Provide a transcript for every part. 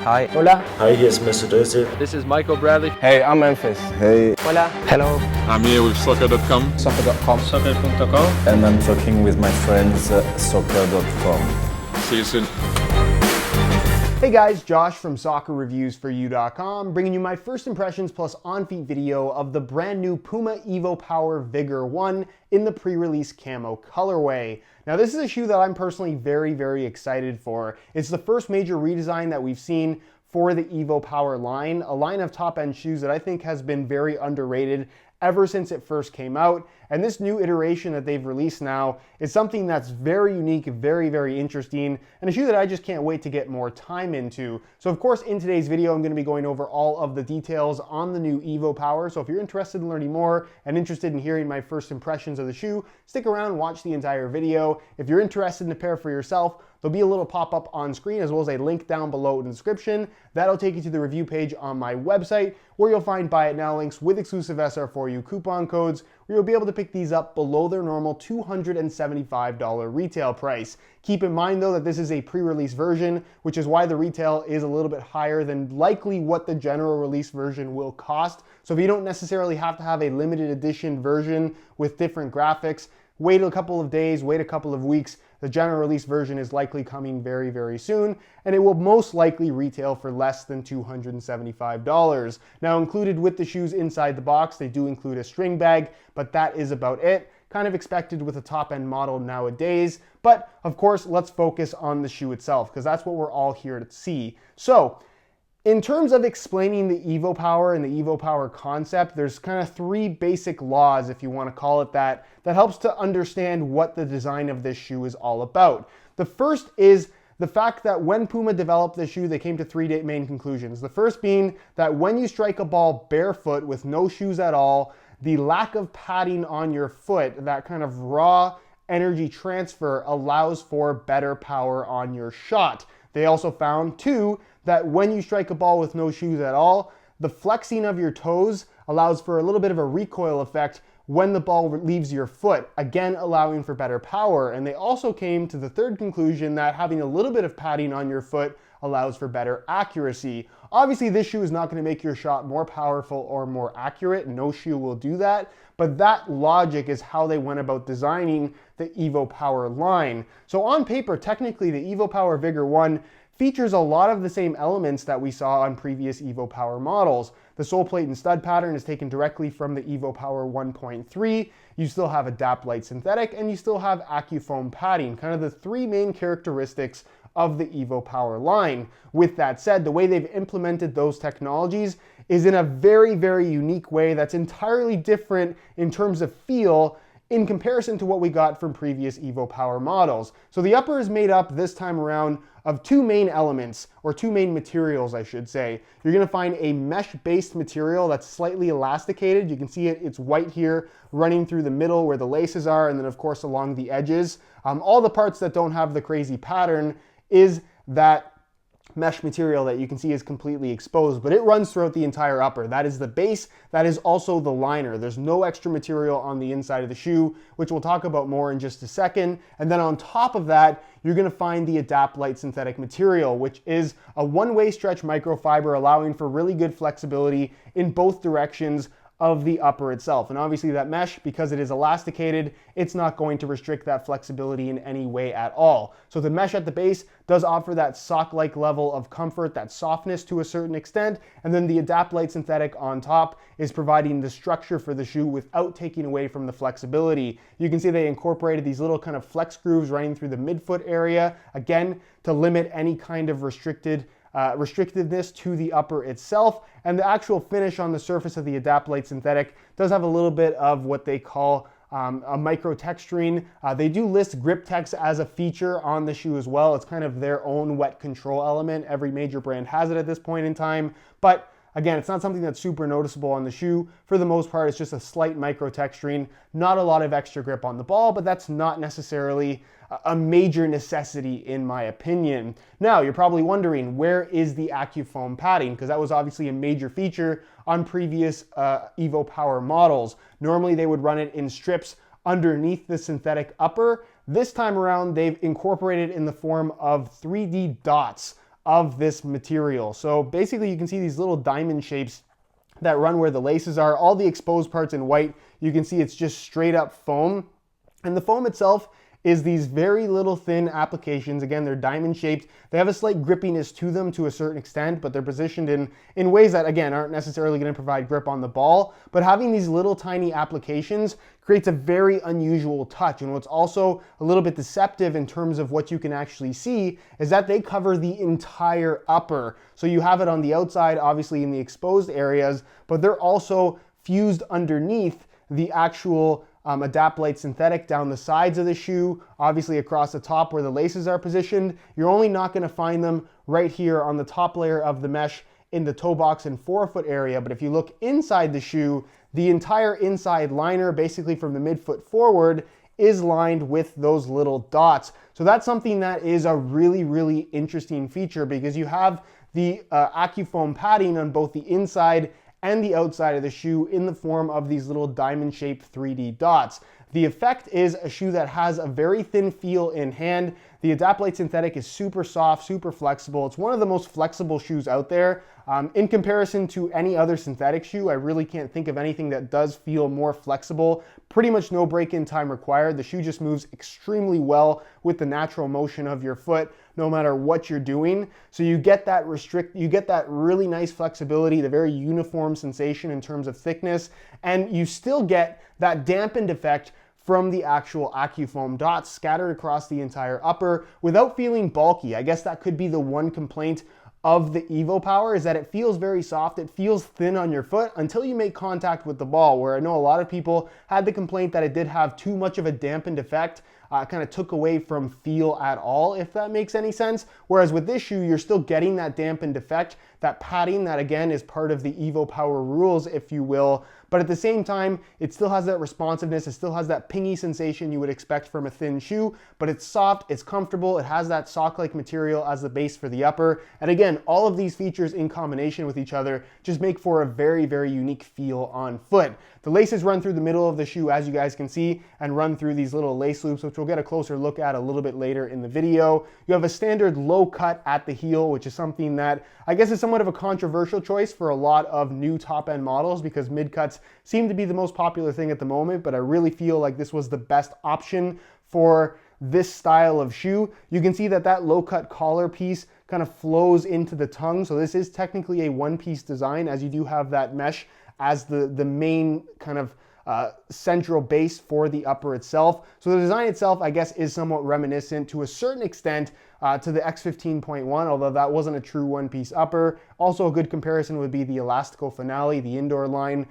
Hi. Hola. Hi, hier ist Mr. Döse. This is Michael Bradley. Hey, I'm Memphis. Hey. Hola. Hello. I'm here with soccer.com. Soccer.com. Soccer.com. And I'm talking with my friends soccer.com. See you soon. Hey guys, Josh from soccerreviewsforyou.com, bringing you my first impressions plus on-feet video of the brand new Puma evoPOWER Vigor 1 in the pre-release camo colorway. Now this is a shoe that I'm personally very excited for. It's the first major redesign that we've seen for the evoPOWER line, a line of top-end shoes that I think has been very underrated ever since it first came out. And this new iteration that they've released now is something that's very unique, very interesting, and a shoe that I just can't wait to get more time into. So of course, in today's video, I'm gonna be going over all of the details on the new evoPOWER. So if you're interested in learning more and interested in hearing my first impressions of the shoe, stick around and watch the entire video. If you're interested in a pair for yourself, there'll be a little pop-up on screen as well as a link down below in the description. That'll take you to the review page on my website where you'll find buy it now links with exclusive SR4U coupon codes where you'll be able to pick these up below their normal $275 retail price. Keep in mind though that this is a pre-release version, which is why the retail is a little bit higher than likely what the general release version will cost. So if you don't necessarily have to have a limited edition version with different graphics, wait a couple of days, wait a couple of weeks. The general release version is likely coming very soon, and it will most likely retail for less than $275. Now, included with the shoes inside the box, they do include a string bag, but that is about it. Kind of expected with a top-end model nowadays, but of course, let's focus on the shoe itself, because that's what we're all here to see. So, in terms of explaining the evoPOWER and the evoPOWER concept, there's kind of three basic laws, if you want to call it that helps to understand what the design of this shoe is all about. The first is the fact that when Puma developed this shoe, they came to three main conclusions. The first being that when you strike a ball barefoot with no shoes at all, the lack of padding on your foot, that kind of raw energy transfer, allows for better power on your shot. They also found, too, that when you strike a ball with no shoes at all, the flexing of your toes allows for a little bit of a recoil effect when the ball leaves your foot, again allowing for better power. And they also came to the third conclusion that having a little bit of padding on your foot allows for better accuracy. Obviously, this shoe is not going to make your shot more powerful or more accurate. No shoe will do that. But that logic is how they went about designing the evoPOWER line. So on paper, technically, the evoPOWER Vigor 1 features a lot of the same elements that we saw on previous evoPOWER models. The sole plate and stud pattern is taken directly from the evoPOWER 1.3. You still have Adapt Light Synthetic, and you still have AccuFoam padding, kind of the three main characteristics of the evoPOWER line. With that said, the way they've implemented those technologies is in a very unique way that's entirely different in terms of feel in comparison to what we got from previous evoPOWER models. So the upper is made up this time around of two main elements, or two main materials, I should say. You're gonna find a mesh-based material that's slightly elasticated. You can see it's white here, running through the middle where the laces are, and then of course along the edges. All the parts that don't have the crazy pattern is that mesh material that you can see is completely exposed, but it runs throughout the entire upper. That is the base, that is also the liner. There's no extra material on the inside of the shoe, which we'll talk about more in just a second. And then on top of that, you're gonna find the Adapt Light Synthetic material, which is a one-way stretch microfiber allowing for really good flexibility in both directions of the upper itself. And obviously that mesh, because it is elasticated, it's not going to restrict that flexibility in any way at all. So the mesh at the base does offer that sock-like level of comfort, that softness to a certain extent, and then the Adapt Light Synthetic on top is providing the structure for the shoe without taking away from the flexibility. You can see they incorporated these little kind of flex grooves running through the midfoot area, again, to limit any kind of restrictiveness to the upper itself. And the actual finish on the surface of the Adapt Light Synthetic does have a little bit of what they call a micro texturing. They do list grip text as a feature on the shoe as well. It's kind of their own wet control element. Every major brand has it at this point in time, but again, it's not something that's super noticeable on the shoe. For the most part, it's just a slight micro texturing, not a lot of extra grip on the ball, but that's not necessarily a major necessity in my opinion. Now, you're probably wondering, where is the AccuFoam padding? Because that was obviously a major feature on previous evoPOWER models. Normally, they would run it in strips underneath the synthetic upper. This time around, they've incorporated in the form of 3D dots of this material. So basically you can see these little diamond shapes that run where the laces are. All the exposed parts in white, you can see it's just straight up foam. And the foam itself is these very little thin applications. Again, they're diamond shaped. They have a slight grippiness to them to a certain extent, but they're positioned in ways that, again, aren't necessarily going to provide grip on the ball. But having these little tiny applications creates a very unusual touch. And what's also a little bit deceptive in terms of what you can actually see is that they cover the entire upper. So you have it on the outside, obviously in the exposed areas, but they're also fused underneath the actual Adapt-Lite synthetic down the sides of the shoe, obviously across the top where the laces are positioned. You're only not going to find them right here on the top layer of the mesh in the toe box and forefoot area. But if you look inside the shoe, the entire inside liner, basically from the midfoot forward, is lined with those little dots. So that's something that is a really, really interesting feature, because you have the AccuFoam padding on both the inside and the outside of the shoe in the form of these little diamond-shaped 3D dots. The effect is a shoe that has a very thin feel in hand. The Adapt-Lite synthetic is super soft, super flexible. It's one of the most flexible shoes out there. In comparison to any other synthetic shoe, I really can't think of anything that does feel more flexible. Pretty much no break-in time required. The shoe just moves extremely well with the natural motion of your foot, no matter what you're doing. So you get that really nice flexibility, the very uniform sensation in terms of thickness, and you still get that dampened effect from the actual AccuFoam dots scattered across the entire upper without feeling bulky. I guess that could be the one complaint of the evoPOWER, is that it feels very soft. It feels thin on your foot until you make contact with the ball, where I know a lot of people had the complaint that it did have too much of a dampened effect. Kind of took away from feel at all, if that makes any sense. Whereas with this shoe, you're still getting that dampened effect, that padding that, again, is part of the evoPOWER rules, if you will. But at the same time, it still has that responsiveness. It still has that pingy sensation you would expect from a thin shoe, but it's soft, it's comfortable, it has that sock-like material as the base for the upper. And again, all of these features in combination with each other just make for a very, very unique feel on foot. The laces run through the middle of the shoe, as you guys can see, and run through these little lace loops, which we'll get a closer look at a little bit later in the video. You have a standard low cut at the heel, which is something that I guess is somewhat of a controversial choice for a lot of new top-end models, because mid-cuts seem to be the most popular thing at the moment, but I really feel like this was the best option for this style of shoe. You can see that that low-cut collar piece kind of flows into the tongue, so this is technically a one-piece design, as you do have that mesh as the main kind of central base for the upper itself. So the design itself, I guess, is somewhat reminiscent to a certain extent to the X15.1, although that wasn't a true one-piece upper. Also a good comparison would be the Elastico Finale, the indoor line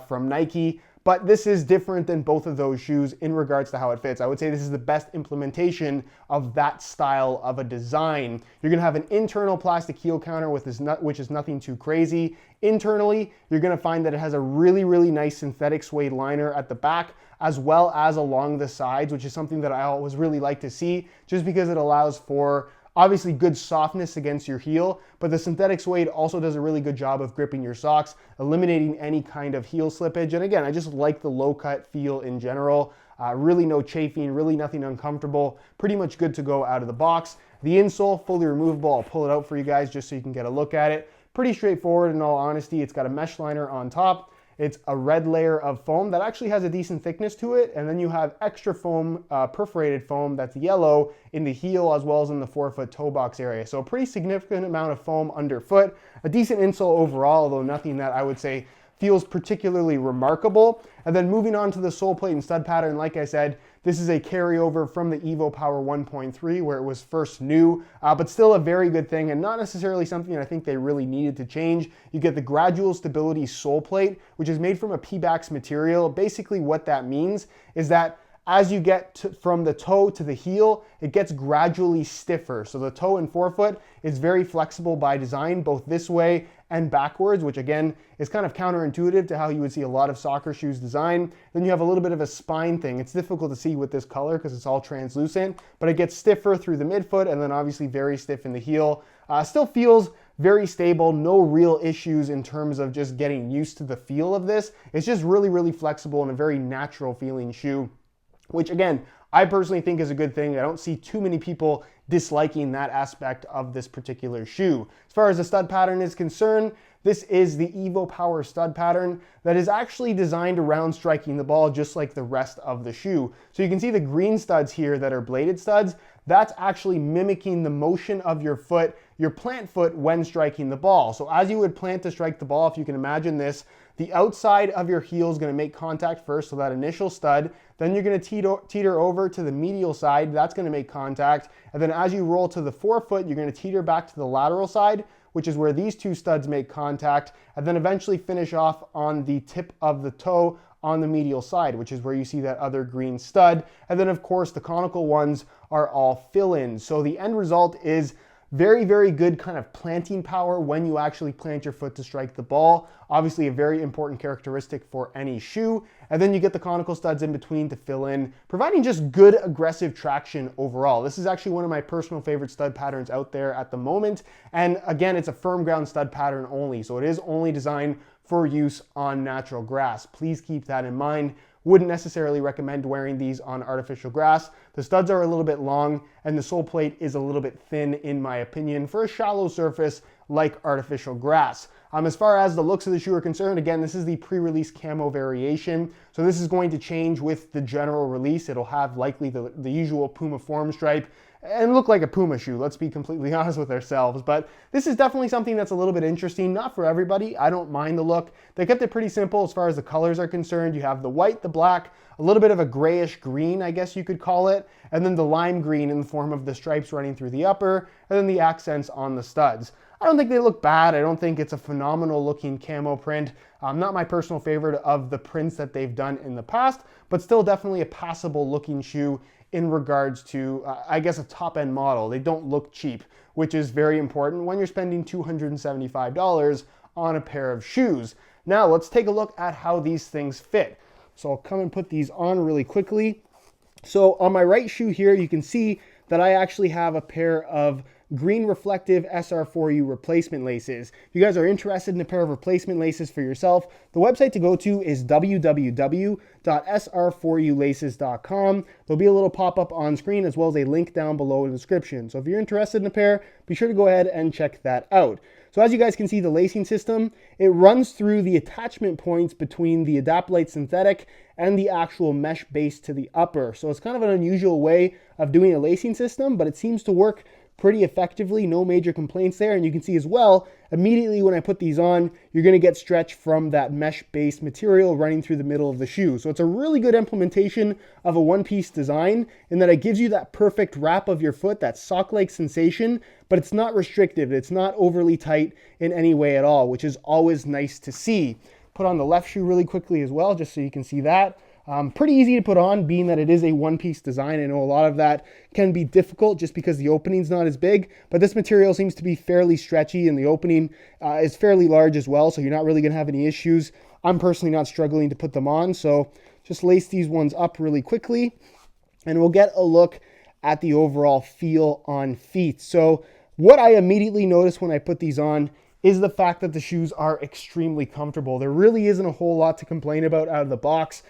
from Nike. But this is different than both of those shoes in regards to how it fits. I would say this is the best implementation of that style of a design. You're gonna have an internal plastic heel counter with this nut, which is nothing too crazy. Internally, you're gonna find that it has a really, really nice synthetic suede liner at the back, as well as along the sides, which is something that I always really like to see, just because it allows for obviously good softness against your heel, but the synthetic suede also does a really good job of gripping your socks, eliminating any kind of heel slippage. And again, I just like the low cut feel in general. Really no chafing, really nothing uncomfortable, pretty much good to go out of the box. The insole, fully removable. I'll pull it out for you guys just so you can get a look at it. Pretty straightforward in all honesty. It's got a mesh liner on top. It's a red layer of foam that actually has a decent thickness to it, and then you have extra foam, perforated foam that's yellow in the heel as well as in the forefoot toe box area. So a pretty significant amount of foam underfoot, a decent insole overall, although nothing that I would say feels particularly remarkable. And then moving on to the sole plate and stud pattern, like I said, this is a carryover from the evoPOWER 1.3 where it was first new, but still a very good thing and not necessarily something I think they really needed to change. You get the gradual stability sole plate, which is made from a Pebax material. Basically what that means is that as you get from the toe to the heel, it gets gradually stiffer. So the toe and forefoot is very flexible by design, both this way and backwards, which again is kind of counterintuitive to how you would see a lot of soccer shoes designed. Then you have a little bit of a spine thing. It's difficult to see with this color because it's all translucent, but it gets stiffer through the midfoot and then obviously very stiff in the heel. Still feels very stable, no real issues in terms of just getting used to the feel of this. It's just really, really flexible and a very natural feeling shoe, which again, I personally think is a good thing. I don't see too many people disliking that aspect of this particular shoe. As far as the stud pattern is concerned, this is the evoPOWER stud pattern that is actually designed around striking the ball just like the rest of the shoe. So you can see the green studs here that are bladed studs. That's actually mimicking the motion of your foot, your plant foot, when striking the ball. So as you would plant to strike the ball, if you can imagine this, the outside of your heel is going to make contact first, so that initial stud. Then you're going to teeter over to the medial side. That's going to make contact. And then as you roll to the forefoot, you're going to teeter back to the lateral side, which is where these two studs make contact, and then eventually finish off on the tip of the toe on the medial side, which is where you see that other green stud. And then of course the conical ones are all fill-ins. So the end result is very, very good kind of planting power when you actually plant your foot to strike the ball. Obviously a very important characteristic for any shoe. And then you get the conical studs in between to fill in, providing just good aggressive traction overall. This is actually one of my personal favorite stud patterns out there at the moment. And again, it's a firm ground stud pattern only. So it is only designed for use on natural grass. Please keep that in mind. Wouldn't necessarily recommend wearing these on artificial grass. The studs are a little bit long and the sole plate is a little bit thin in my opinion for a shallow surface like artificial grass. As far as the looks of the shoe are concerned, again, this is the pre-release camo variation. So this is going to change with the general release. It'll have likely the usual Puma form stripe and look like a Puma shoe, let's be completely honest with ourselves. But this is definitely something that's a little bit interesting, not for everybody. I don't mind the look. They kept it pretty simple as far as the colors are concerned. You have the white, the black, a little bit of a grayish green, I guess you could call it, and then the lime green in the form of the stripes running through the upper, and then the accents on the studs. I don't think they look bad. I don't think it's a phenomenal looking camo print. Not my personal favorite of the prints that they've done in the past, but still definitely a passable looking shoe in regards to, I guess, a top-end model. They don't look cheap, which is very important when you're spending $275 on a pair of shoes. Now, let's take a look at how these things fit. So I'll come and put these on really quickly. So on my right shoe here, you can see that I actually have a pair of green reflective SR4U replacement laces. If you guys are interested in a pair of replacement laces for yourself, the website to go to is www.sr4ulaces.com. There'll be a little pop-up on screen as well as a link down below in the description. So if you're interested in a pair, be sure to go ahead and check that out. So as you guys can see, the lacing system, it runs through the attachment points between the Adapt-Lite synthetic and the actual mesh base to the upper. So it's kind of an unusual way of doing a lacing system, but it seems to work pretty effectively. No major complaints there. And you can see as well, immediately when I put these on, you're going to get stretch from that mesh-based material running through the middle of the shoe. So it's a really good implementation of a one-piece design in that it gives you that perfect wrap of your foot, that sock-like sensation, but it's not restrictive. It's not overly tight in any way at all, which is always nice to see. Put on the left shoe really quickly as well, just so you can see that. Pretty easy to put on, being that it is a one-piece design. I know a lot of that can be difficult just because the opening's not as big, but this material seems to be fairly stretchy and the opening is fairly large as well, so you're not really going to have any issues. I'm personally not struggling to put them on, so just lace these ones up really quickly and we'll get a look at the overall feel on feet. So what I immediately noticed when I put these on is the fact that the shoes are extremely comfortable. There really isn't a whole lot to complain about out of the box.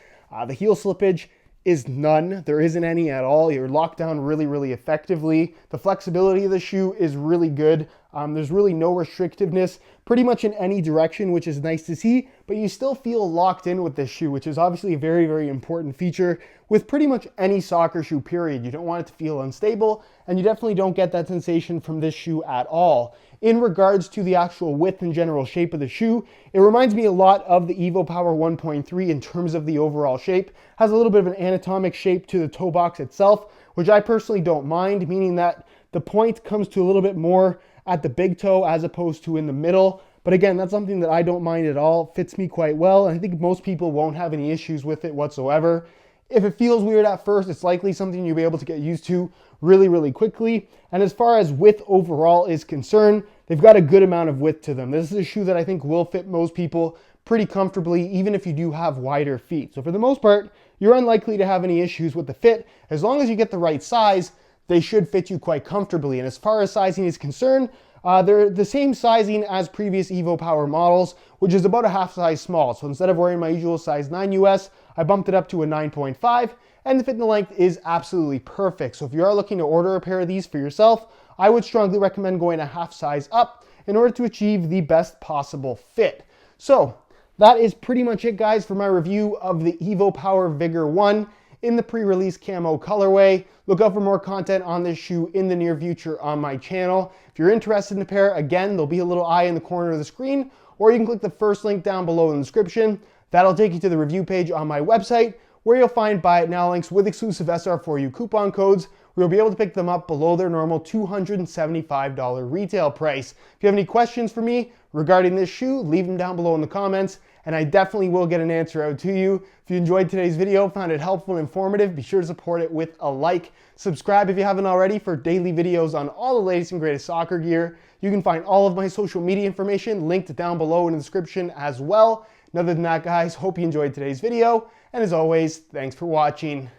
The heel slippage is none. There isn't any at all. You're locked down really, really effectively. The flexibility of the shoe is really good. There's really no restrictiveness pretty much in any direction, which is nice to see, but you still feel locked in with this shoe, which is obviously a very, very important feature with pretty much any soccer shoe, period. You don't want it to feel unstable, and you definitely don't get that sensation from this shoe at all. In regards to the actual width and general shape of the shoe, it reminds me a lot of the evoPOWER 1.3 in terms of the overall shape. Has a little bit of an anatomic shape to the toe box itself, which I personally don't mind, meaning that the point comes to a little bit more at the big toe as opposed to in the middle. But again, that's something that I don't mind at all. It fits me quite well, and I think most people won't have any issues with it whatsoever. If it feels weird at first, it's likely something you'll be able to get used to really, really quickly. And as far as width overall is concerned, they've got a good amount of width to them. This is a shoe that I think will fit most people pretty comfortably, even if you do have wider feet. So for the most part, you're unlikely to have any issues with the fit. As long as you get the right size, they should fit you quite comfortably. And as far as sizing is concerned, they're the same sizing as previous evoPOWER models, which is about a half size small. So instead of wearing my usual size 9 US, I bumped it up to a 9.5, and the fit and the length is absolutely perfect. So if you are looking to order a pair of these for yourself, I would strongly recommend going a half size up in order to achieve the best possible fit. So that is pretty much it, guys, for my review of the evoPOWER Vigor 1 in the pre-release camo colorway. Look out for more content on this shoe in the near future on my channel. If you're interested in the pair, again, there'll be a little eye in the corner of the screen, or you can click the first link down below in the description. That'll take you to the review page on my website, where you'll find buy it now links with exclusive SR4U coupon codes, where you'll be able to pick them up below their normal $275 retail price. If you have any questions for me regarding this shoe, leave them down below in the comments, and I definitely will get an answer out to you. If you enjoyed today's video, found it helpful and informative, be sure to support it with a like. Subscribe if you haven't already for daily videos on all the latest and greatest soccer gear. You can find all of my social media information linked down below in the description as well. And other than that, guys, hope you enjoyed today's video. And as always, thanks for watching.